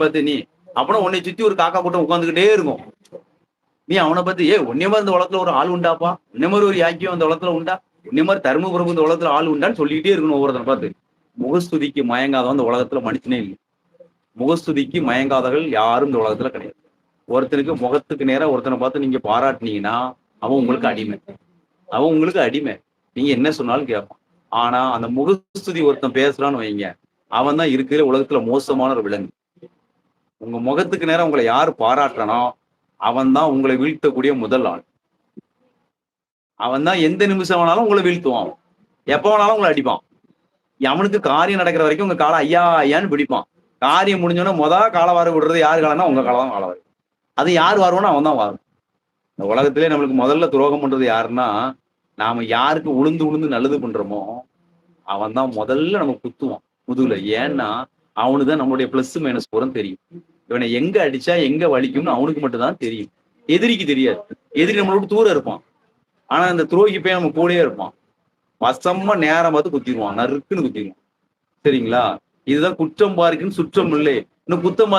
பார்த்து நீ அப்படின்னா உன்னை சுத்தி ஒரு காக்கா கூட்டம் உட்காந்துக்கிட்டே இருக்கும். நீ அவனை பத்தி உன்னை மாதிரி இந்த உலகத்துல ஒரு ஆள் உண்டாப்பா, உன்னை மாதிரி ஒரு யாக்கியம் இந்த உலகத்துல உண்டா, உன்னை மாதிரி தர்மபுரம் இந்த உலகத்துல ஆள் உண்டான்னு சொல்லிக்கிட்டே இருக்கணும் ஒவ்வொருத்தனை பார்த்து. முகஸ்துதிக்கு மயங்காதவன் இந்த உலகத்துல மனுஷனே இல்லை. முகஸ்துதிக்கு மயங்காதவர்கள் யாரும் இந்த உலகத்துல கிடையாது. ஒருத்தனுக்கு முகத்துக்கு நேரம் ஒருத்தனை பார்த்து நீங்க பாராட்டினீங்கன்னா அவன் உங்களுக்கு அடிமை. அவன் உங்களுக்கு அடிமை. நீங்க என்ன சொன்னாலும் கேட்பான். ஆனா அந்த முகஸ்துதி ஒருத்தன் பேசுறான்னு வைங்க, அவன் தான் இருக்கிற உலகத்துல மோசமான ஒரு விலங்கு. உங்க முகத்துக்கு நேரம் உங்களை யாரு பாராட்டுறானோ அவன் தான் உங்களை வீழ்த்தக்கூடிய முதல் ஆள். அவன் தான் எந்த நிமிஷம் வேணாலும் உங்களை வீழ்த்துவான். எப்ப வேணாலும் உங்களை அடிப்பான். அவனுக்கு காரியம் நடக்கிற வரைக்கும் உங்க காலை ஐயா ஐயான்னு பிடிப்பான். காரியம் முடிஞ்சோன்னா காலை வார விடுறது யாரு காலம்னா உங்க காலம் தான் காலை வாரு. அது யார் வாருவோன்னா அவன் தான் வாரும். இந்த உலகத்திலே நம்மளுக்கு முதல்ல துரோகம் பண்றது யாருன்னா, நாம யாருக்கு உளுந்து உளுந்து நல்லது பண்றோமோ அவன் தான் முதல்ல நம்ம குத்துவான் முதுகுல. ஏன்னா அவனுக்கு தான் நம்மளுடைய பிளஸ் மைனஸ் புறம் தெரியும். இவனை எங்க அடிச்சா எங்க வலிக்கும்னு அவனுக்கு மட்டும் தான் தெரியும். எதிரிக்கு தெரியாது. எதிரி நம்மளோட தூரம் இருப்பான். ஆனா இந்த துரோகி போய் நம்ம கூடயே இருப்பான். வசமா நேரம் பார்த்து குத்திடுவான், நறுக்குன்னு குத்திடுவான். சரிங்களா? இதுதான் குற்றம் பார்க்குன்னு சுற்றம் இல்லை. இன்னும் குத்தம்